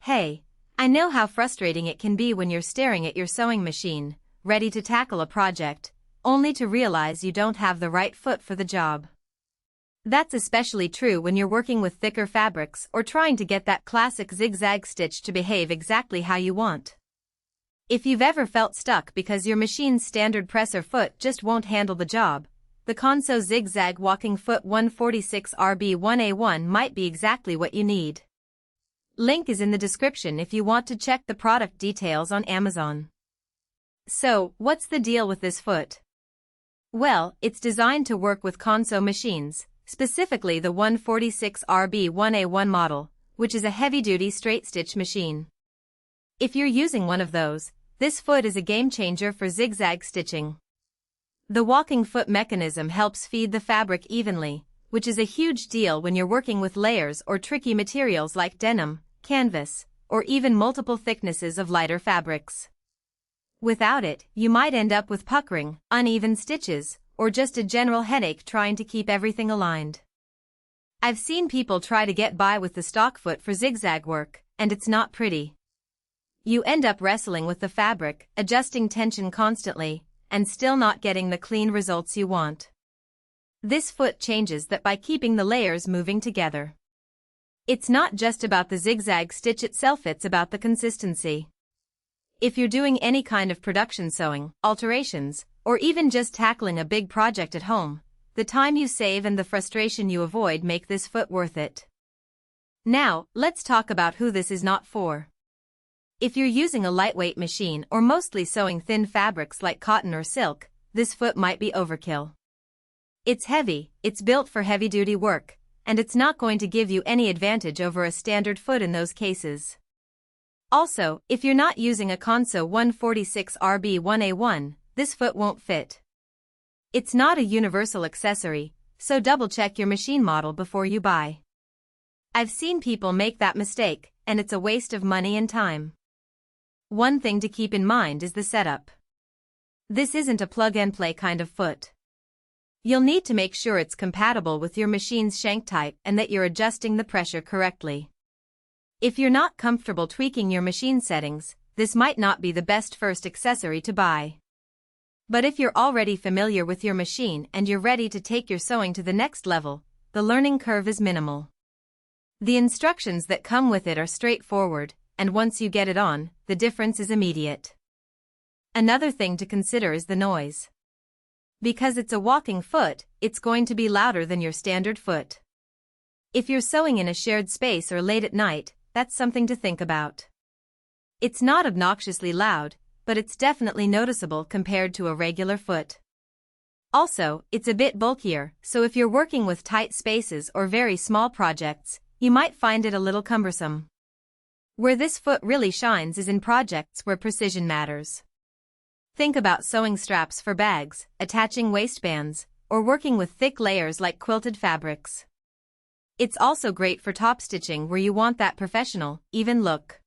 Hey, I know how frustrating it can be when you're staring at your sewing machine, ready to tackle a project, only to realize you don't have the right foot for the job. That's especially true when you're working with thicker fabrics or trying to get that classic zigzag stitch to behave exactly how you want. If you've ever felt stuck because your machine's standard presser foot just won't handle the job, the Consew Zig Zag Walking Foot 146RB1A1 might be exactly what you need. Link is in the description if you want to check the product details on Amazon. So, what's the deal with this foot? Well, it's designed to work with Consew machines, specifically the 146RB1A1 model, which is a heavy-duty straight-stitch machine. If you're using one of those, this foot is a game-changer for zigzag stitching. The walking foot mechanism helps feed the fabric evenly, which is a huge deal when you're working with layers or tricky materials like denim, canvas, or even multiple thicknesses of lighter fabrics. Without it, you might end up with puckering, uneven stitches, or just a general headache trying to keep everything aligned. I've seen people try to get by with the stock foot for zigzag work, and it's not pretty. You end up wrestling with the fabric, adjusting tension constantly, and still not getting the clean results you want. This foot changes that by keeping the layers moving together. It's not just about the zigzag stitch itself, it's about the consistency. If you're doing any kind of production sewing, alterations, or even just tackling a big project at home, the time you save and the frustration you avoid make this foot worth it. Now, let's talk about who this is not for. If you're using a lightweight machine or mostly sewing thin fabrics like cotton or silk, this foot might be overkill. It's heavy, it's built for heavy-duty work, and it's not going to give you any advantage over a standard foot in those cases. Also, if you're not using a Consew 146RB1A1, this foot won't fit. It's not a universal accessory, so double-check your machine model before you buy. I've seen people make that mistake, and it's a waste of money and time. One thing to keep in mind is the setup. This isn't a plug-and-play kind of foot. You'll need to make sure it's compatible with your machine's shank type and that you're adjusting the pressure correctly. If you're not comfortable tweaking your machine settings, this might not be the best first accessory to buy. But if you're already familiar with your machine and you're ready to take your sewing to the next level, the learning curve is minimal. The instructions that come with it are straightforward, and once you get it on, the difference is immediate. Another thing to consider is the noise. Because it's a walking foot, it's going to be louder than your standard foot. If you're sewing in a shared space or late at night, that's something to think about. It's not obnoxiously loud, but it's definitely noticeable compared to a regular foot. Also, it's a bit bulkier, so if you're working with tight spaces or very small projects, you might find it a little cumbersome. Where this foot really shines is in projects where precision matters. Think about sewing straps for bags, attaching waistbands, or working with thick layers like quilted fabrics. It's also great for top stitching where you want that professional, even look.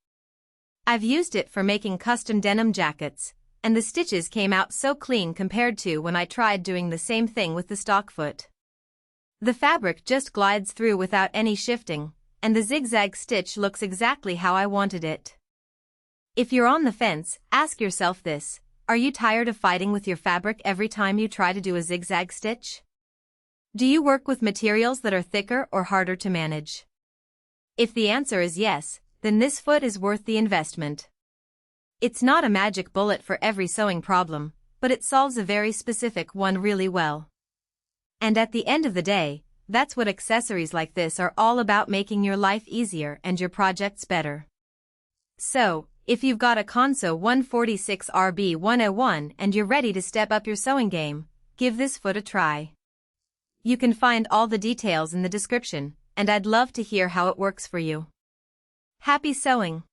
I've used it for making custom denim jackets, and the stitches came out so clean compared to when I tried doing the same thing with the stock foot. The fabric just glides through without any shifting, and the zigzag stitch looks exactly how I wanted it. If you're on the fence, ask yourself this: are you tired of fighting with your fabric every time you try to do a zigzag stitch? Do you work with materials that are thicker or harder to manage? If the answer is yes, then this foot is worth the investment. It's not a magic bullet for every sewing problem, but it solves a very specific one really well. And at the end of the day, that's what accessories like this are all about, making your life easier and your projects better. So, if you've got a Consew 146RB101 and you're ready to step up your sewing game, give this foot a try. You can find all the details in the description, and I'd love to hear how it works for you. Happy sewing!